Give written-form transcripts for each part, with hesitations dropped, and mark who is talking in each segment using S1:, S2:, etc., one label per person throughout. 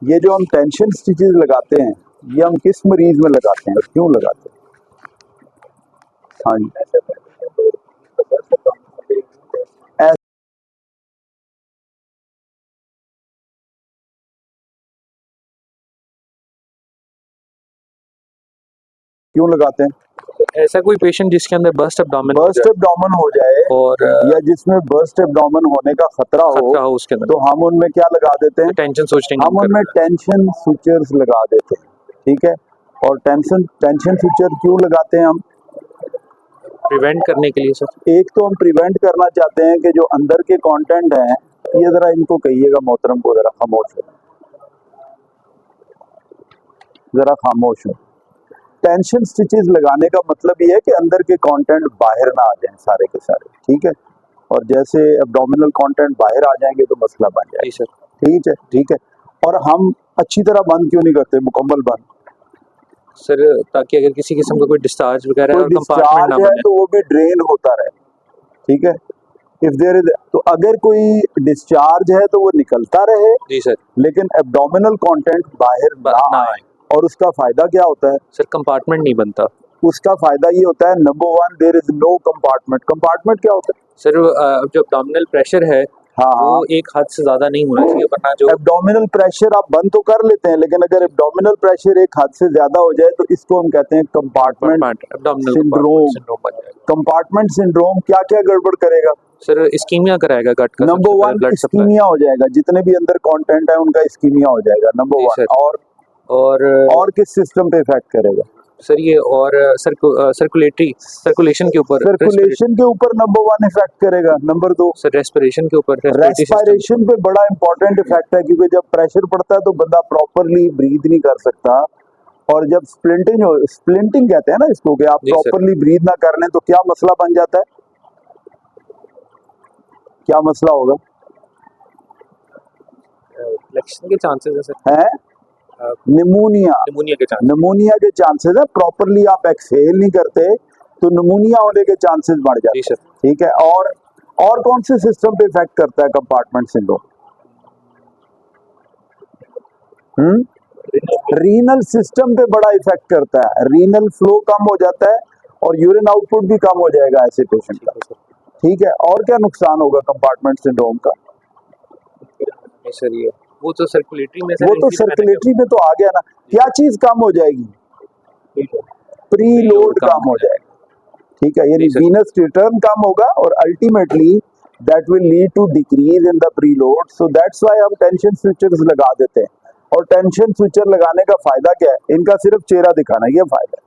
S1: ये जो हम टेंशन स्टिचेस लगाते हैं, ये हम किस मरीज में लगाते हैं, क्यों लगाते हैं? हाँ जी, ऐ- क्यों लगाते हैं?
S2: ऐसा कोई पेशेंट जिसके अंदर बस्ट एब्डोमेन
S1: बर्स्ट एब्डोमेन हो जाए
S2: और
S1: या जिसमें बर्स्ट एब्डोमेन होने का खतरा
S2: खतरा
S1: हो,
S2: हो उसके अंदर,
S1: तो हम उनमें क्या लगा देते हैं?
S2: टेंशन सोचने
S1: हम उनमें टेंशन सुचर्स लगा देते हैं, ठीक है। और टेंशन सुचर क्यों लगाते हैं हम?
S2: प्रिवेंट करने के लिए सर।
S1: एक तो हम प्रिवेंट करना चाहते हैं कि जो अंदर के कंटेंट हैं, ये जरा इनको कहिएगा मोहतरम को जरा खामोश हो, जरा खामोश हो। टेंशन स्टिचेस लगाने का मतलब ये है कि अंदर के कंटेंट बाहर ना आ जाएं सारे के सारे, ठीक है। और जैसे एब्डोमिनल कंटेंट बाहर आ जाएंगे तो मसला बन
S2: जी
S1: जाएगा,
S2: सर।
S1: ठीक है, ठीक है। और हम अच्छी तरह बंद क्यों नहीं करते, मुकम्मल बंद?
S2: सर ताकि अगर किसी किस्म का कोई डिस्चार्ज वगैरह है
S1: कोई
S2: और कंपार्टमेंट ना
S1: डिस्चार्ज है
S2: बने।
S1: तो वो भी ड्रेन होता रहे, ठीक है। इफ देयर इज, तो अगर कोई डिस्चार्ज है तो वो निकलता रहे,
S2: जी सर।
S1: लेकिन एब्डोमिनल कंटेंट बाहर ना
S2: ना
S1: आए। और उसका फायदा क्या होता है?
S2: सर कंपार्टमेंट नहीं बनता।
S1: उसका फायदा ये होता है, number one, there is no compartment. Compartment क्या होता है?
S2: सर जो एब्डोमिनल प्रेशर है
S1: हाँ
S2: वो
S1: हाँ,
S2: एक हद से ज्यादा नहीं होना चाहिए, वरना जो
S1: एब्डोमिनल प्रेशर आप बंद तो कर लेते हैं, लेकिन अगर एब्डोमिनल प्रेशर एक हद से ज्यादा हो जाए तो इसको हम कहते हैं कंपार्टमेंट
S2: एब्डोमिनल
S1: सिंड्रोम।
S2: सिंड्रोम बन जाएगा।
S1: कंपार्टमेंट सिंड्रोम क्या क्या गड़बड़ करेगा?
S2: सर इस्कीमिया कराएगा गट का,
S1: नंबर
S2: सबसे पहले
S1: वन,
S2: ब्लड सप्लाई।
S1: इस्कीमिया हो जाएगा, जितने भी अंदर कंटेंट है उनका इस्कीमिया हो जाएगा, नंबर
S2: जी
S1: वन।
S2: सर।
S1: और
S2: और
S1: किस सिस्टम पे इफेक्ट करेगा?
S2: सर ये और सर्कुलेशन के ऊपर,
S1: सर्कुलेशन के ऊपर नंबर वन इफेक्ट करेगा। नंबर दो,
S2: सर रेस्पिरेशन के ऊपर, रेस्पिरेटरी सिस्टम।
S1: रेस्पिरेशन पे बड़ा इंपॉर्टेंट इफेक्ट है, क्योंकि जब प्रेशर पड़ता है तो बंदा प्रॉपरली ब्रीथ नहीं कर सकता। और जब स्प्लिंटिंग कहते हैं ना इसको, कि आप
S2: जी सर।
S1: प्रॉपरली ब्रीथ ना कर लें तो क्या मसला बन जाता है? क्या मसला होगा?
S2: इलेक्शन के चांसेस है सर।
S1: है निमोनिया।
S2: निमोनिया के चांसेस।
S1: निमोनिया के चांसेस है, प्रॉपरली आप एक्सहेल नहीं करते तो निमोनिया होने के चांसेस बढ़
S2: जी
S1: जाते
S2: सर।
S1: हैं, ठीक है। और कौन से सिस्टम पे इफेक्ट करता है कंपार्टमेंट सिंड्रोम? रीनल सिस्टम पे बड़ा इफेक्ट करता है, रीनल फ्लो कम हो जाता है और यूरिन आउटपुट भी कम हो जाएगा ऐसे पेशेंट
S2: ठीक
S1: का,
S2: है सर।
S1: ठीक है। और क्या नुकसान होगा कंपार्टमेंट सिंड्रोम का?
S2: नहीं सर ये वो तो सर्कुलेटरी में
S1: वो
S2: सर
S1: तो
S2: increase मैंने
S1: सर्कुलेटरी में तो आ गया ना। क्या चीज कम हो जाएगी? प्री लोड कम हो जाएगा, ठीक है। यानी
S2: जी सर।
S1: वीनस रिटर्न कम होगा और ultimately that will lead to decrease in the preload. So that's why हम टेंशन स्विचर्स लगा देते हैं। और टेंशन स्विचर लगाने का फायदा क्या है? इनका सिर्फ चेहरा दिखाना, ये फायदा है।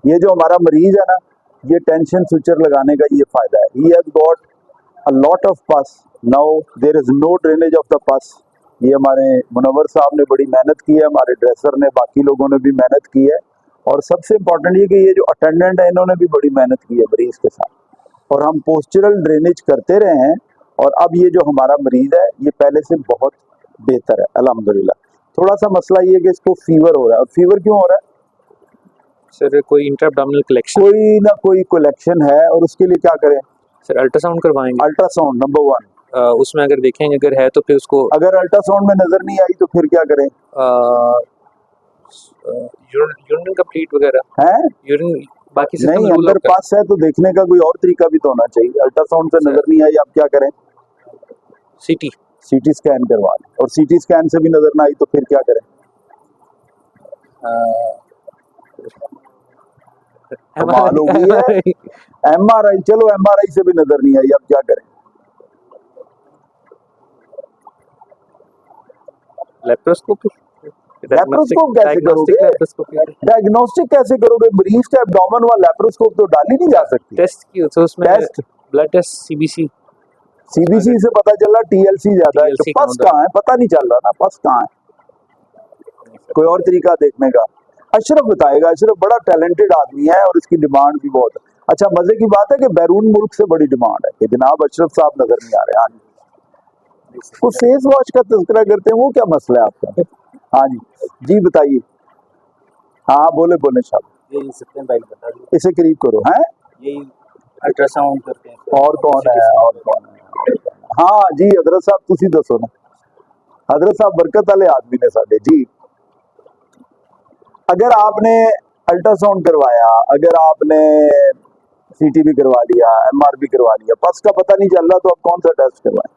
S1: ये जो हमारा मरीज है ना, ये टेंशन स्विचर लगाने का ये फायदा है। He has got a lot of pus, now there is no drainage of the pus. ये हमारे मुनव्वर साहब ने बड़ी मेहनत की है, हमारे ड्रेसर ने, बाकी लोगों ने भी मेहनत की है। और सबसे इम्पोर्टेंट ये कि ये जो अटेंडेंट है इन्होंने भी बड़ी मेहनत की है मरीज के साथ, और हम पोस्चरल ड्रेनेज करते रहे हैं। और अब ये जो हमारा मरीज है ये पहले से बहुत बेहतर है अल्हम्दुलिल्लाह। थोड़ा सा मसला ये है कि इसको फीवर हो रहा है। और फीवर क्यों हो रहा है?
S2: सर कोई इंट्राएब्डोमिनल कलेक्शन,
S1: कोई ना कोई कलेक्शन है, और उसके लिए क्या करें?
S2: सर अल्ट्रासाउंड करवाएंगे।
S1: Ultrasound number one.
S2: उसमें अगर देखेंगे अगर है तो फिर उसको
S1: अगर अल्ट्रासाउंड में नजर नहीं आई तो फिर क्या करें?
S2: यूरिन कंप्लीट वगैरह,
S1: है
S2: यूरिन बाकी सिस्टम
S1: नहीं,
S2: रूल
S1: अंदर
S2: आउट
S1: पास है तो देखने का कोई और तरीका भी तो होना चाहिए। अल्ट्रासाउंड से नजर नहीं आई, आप क्या करें?
S2: सीटी।
S1: सीटी स्कैन करवा लें। और सीटी स्कैन से भी नजर ना आई तो फिर क्या करें? कमाल हो गई है, एमआरआई। चलो एमआरआई से भी नजर नहीं आई, अब क्या करें?
S2: लेप्रोस्कोपी।
S1: लेप्रोस्कोप कैसे करोगे? डायग्नोस्टिक कैसे करोगे? मरीज का एब्डोमेन वाला लेप्रोस्कोप तो डाली नहीं जा सकती।
S2: टेस्ट की तो उसमें
S1: test
S2: blood test, CBC.
S1: CBC से पता चला टीएलसी ज्यादा है, तो
S2: TLC
S1: पस
S2: काउंट
S1: कहाँ है पता नहीं चल रहा ना, पस कहाँ है? कोई और तरीका देखने का। अशरफ बताएगा, अशरफ बड़ा टैलेंटेड आदमी है और इसकी डिमांड भी बहुत है। अच्छा, मजे की बात है कि बैरून मुल्क से बड़ी डिमांड है कि जनाब अशरफ साहब नजर नहीं आ रहे। हाँ जी, वो फेस वॉश का तज़किरा करते हैं, वो क्या मसला है आपका? हाँ जी, जी बताइए। हाँ बोले बोले साहब,
S2: यही सकते हैं भाई, बता दो।
S1: इसे करीब करो। हैं
S2: यही अल्ट्रासाउंड करते हैं।
S1: और कौन है? और कौन है? हाँ जी हजरत साहब तुसी दसो ना। हजरत साहब बरकत वाले आदमी ने साडे जी। अगर आपने अल्ट्रासाउंड करवाया, अगर आपने सीटी भी करवा लिया, एमआर भी करवा लिया, पस का पता नहीं चल रहा, तो आप कौन सा टेस्ट करवाएं?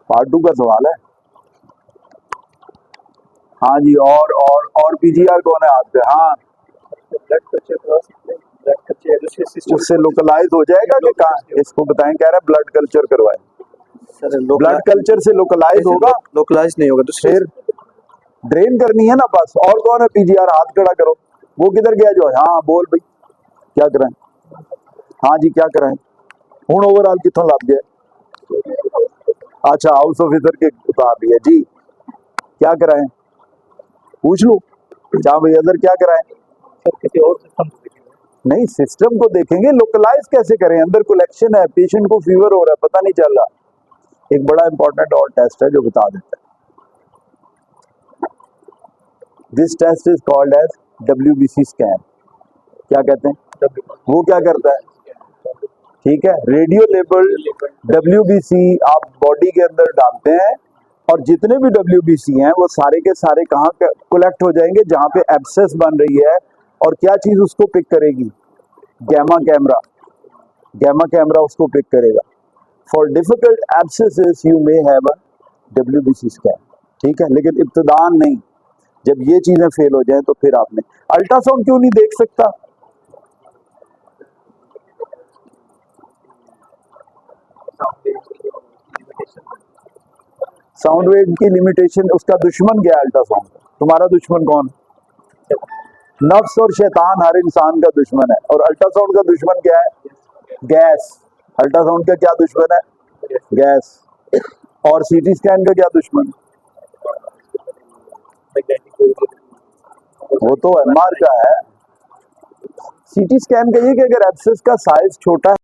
S1: पार्ट 2 का सवाल है। हाँ जी, और पीजीआर कौन है हाथ पे? हाँ,
S2: ब्लड कल्चर करवा सकते हैं, ब्लड कल्चर
S1: उससे लोकलाइज हो जाएगा कि कहाँ? इसको बताएं, कह रहा है ब्लड कल्चर करवाएं।
S2: सर
S1: ब्लड कल्चर से लोकलाइज होगा?
S2: लोकलाइज नहीं होगा, दूसरे
S1: फिर ड्रेन करनी है ना बस। और कौन है पीजीआर? हाथ खड़ा करो। वो किधर गया जो? हाँ बोल भाई, क्या कराएं? हाँ जी, क्या कराएं? हूं ओवरऑल कितों लग गए? अच्छा, हाउस ऑफिसर के उतार दिया जी। क्या कराएं? पूछ लूं? जहाँ भाई अदर क्या कराएं?
S2: सर किसी और सिस्टम
S1: नहीं, सिस्टम को देखेंगे, लोकलाइज कैसे करें? अंदर कलेक्शन है, पेशेंट को फीवर हो रहा है, पता नहीं चल रहा। एक बड़ा इंपॉर्टेंट और टेस्ट है जो बता देता है। This test is called as WBC scan. क्या कहते हैं? वो क्या करता है? ठीक है, रेडियो लेबल WBC आप बॉडी के अंदर डालते हैं, और जितने भी WBC हैं वो सारे के सारे कहाँ कलेक्ट हो जाएंगे? जहाँ पे एब्सेस बन रही है। और क्या चीज उसको पिक करेगी? Gamma camera. गैमा कैमरा उसको पिक करेगा। For difficult abscesses you may have a WBC scan. ठीक है, लेकिन इब्तदान नहीं, जब ये चीजें फेल हो जाएं तो फिर आपने अल्ट्रासाउंड क्यों नहीं देख सकता? साउंड वेव की लिमिटेशन, उसका दुश्मन क्या है अल्ट्रासाउंड? तुम्हारा दुश्मन कौन? नफ्स और शैतान हर इंसान का दुश्मन है। और अल्ट्रासाउंड का दुश्मन क्या है? गैस। अल्ट्रासाउंड का क्या दुश्मन है? गैस। और सीटी स्कैन का क्या दुश्मन? वो तो एमआर का है। सीटी स्कैन का ये कि अगर एब्सेस का साइज छोटा है